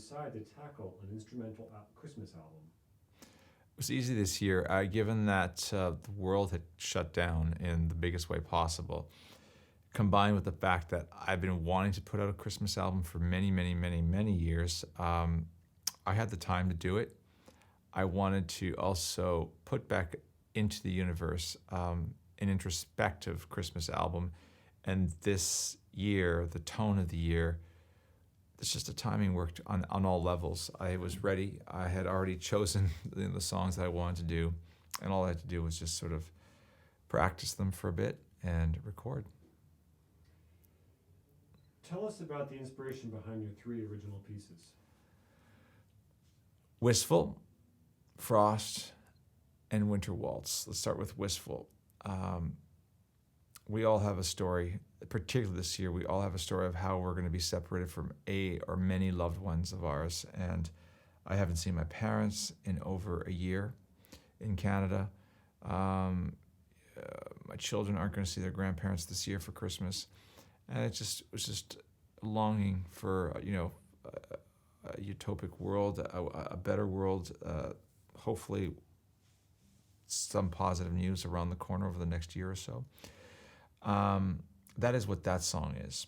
decide to tackle an instrumental Christmas album? It was easy this year, given that the world had shut down in the biggest way possible, combined with the fact that I've been wanting to put out a Christmas album for many, many, many, many years. I had the time to do it. I wanted to also put back into the universe an introspective Christmas album. And this year, the tone of the year, it's just the timing worked on all levels. I was ready. I had already chosen the songs that I wanted to do, and all I had to do was just sort of practice them for a bit and record. Tell us about the inspiration behind your 3 original pieces. Wistful, Frost, and Winter Waltz. Let's start with Wistful. We all have a story, particularly this year, we all have a story of how we're going to be separated from a or many loved ones of ours. And I haven't seen my parents in over a year in Canada. My children aren't going to see their grandparents this year for Christmas. And it was just longing for, a utopic world, a better world, hopefully some positive news around the corner over the next year or so. That is what that song is.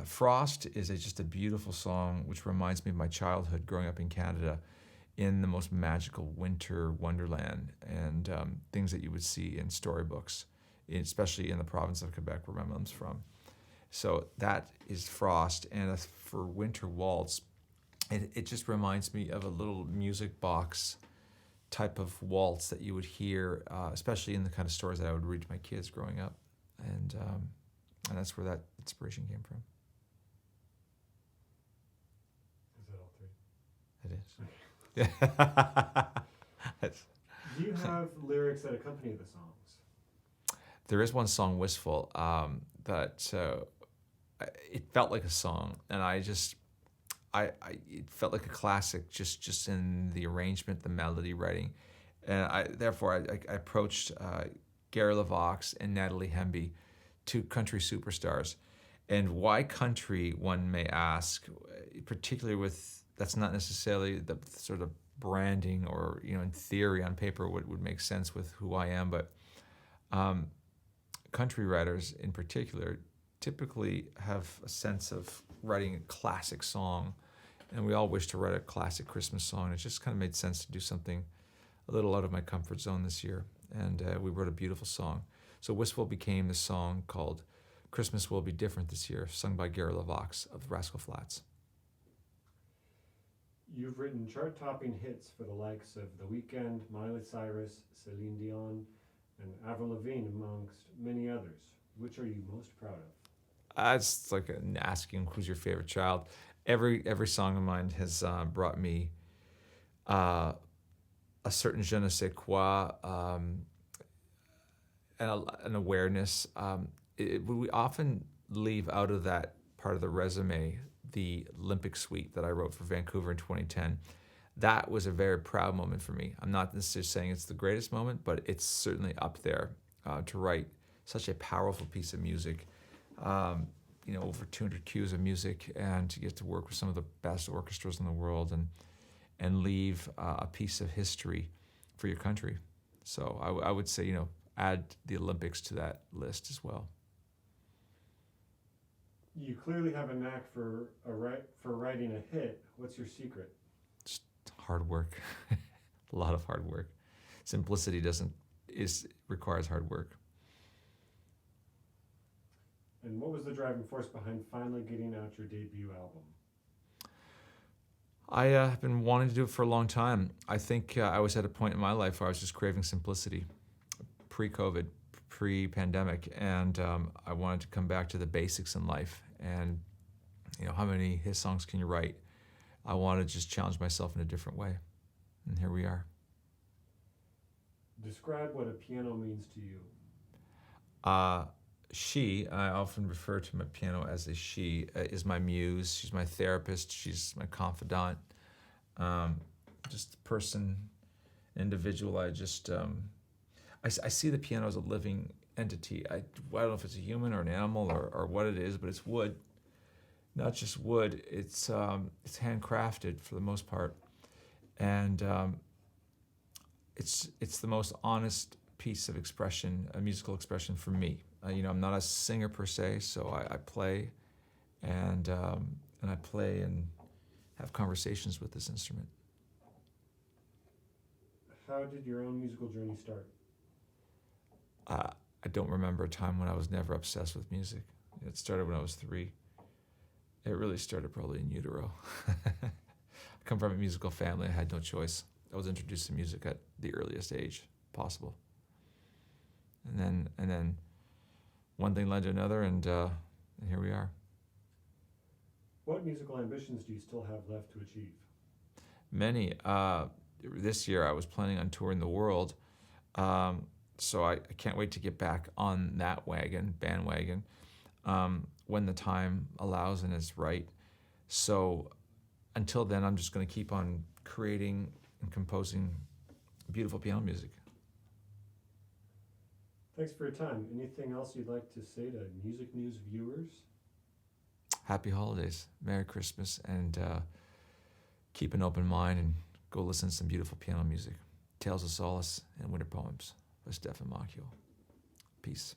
Frost is just a beautiful song which reminds me of my childhood growing up in Canada in the most magical winter wonderland and things that you would see in storybooks, especially in the province of Quebec where my mom's from. So that is Frost. And for Winter Waltz, it just reminds me of a little music box type of waltz that you would hear, especially in the kind of stories that I would read to my kids growing up. And that's where that inspiration came from. Is that all 3? It is. Do you have lyrics that accompany the songs? There is one song, Wistful, that it felt like a song, and it felt like a classic just in the arrangement, the melody writing. And I approached Gary LaVox and Natalie Hemby, 2 country superstars. And why country, one may ask, particularly with, that's not necessarily the sort of branding or, in theory on paper would make sense with who I am, but country writers in particular typically have a sense of writing a classic song, and we all wish to write a classic Christmas song. It just kind of made sense to do something a little out of my comfort zone this year, and we wrote a beautiful song. So Wistful became the song called Christmas Will Be Different this year, sung by Gary LaVox of the Rascal Flatts. You've written chart-topping hits for the likes of The Weeknd, Miley Cyrus, Celine Dion, and Avril Lavigne, amongst many others. Which are you most proud of? It's like asking who's your favorite child. Every song of mine has brought me a certain je ne sais quoi, an awareness. We often leave out of that part of the resume the Olympic suite that I wrote for Vancouver in 2010. That was a very proud moment for me. I'm not necessarily saying it's the greatest moment, but it's certainly up there to write such a powerful piece of music. Over 200 cues of music, and to get to work with some of the best orchestras in the world and leave a piece of history for your country. So I would say, add the Olympics to that list as well. You clearly have a knack for writing a hit. What's your secret? Just hard work. A lot of hard work. Simplicity requires hard work. And what was the driving force behind finally getting out your debut album? I have been wanting to do it for a long time. I think I was at a point in my life where I was just craving simplicity, pre-COVID, pre-pandemic, and I wanted to come back to the basics in life. And how many hit songs can you write? I wanted to just challenge myself in a different way, and here we are. Describe what a piano means to you. I often refer to my piano as a she, is my muse. She's my therapist. She's my confidant. Just a person, individual. I see the piano as a living entity. I don't know if it's a human or an animal or what it is, but it's wood. not just wood. It's handcrafted for the most part, and it's the most honest piece of expression, a musical expression for me. I'm not a singer per se, so I play, and I play and have conversations with this instrument. How did your own musical journey start? I don't remember a time when I was never obsessed with music. It started when I was 3. It really started probably in utero. I come from a musical family. I had no choice. I was introduced to music at the earliest age possible. And then one thing led to another, and here we are. What musical ambitions do you still have left to achieve? Many. This year I was planning on touring the world, so I can't wait to get back on that bandwagon, when the time allows and is right. So until then, I'm just going to keep on creating and composing beautiful piano music. Thanks for your time. Anything else you'd like to say to Music News viewers? Happy holidays, Merry Christmas, and keep an open mind and go listen to some beautiful piano music. Tales of Solace and Winter Poems by Stephan Moccio. Peace.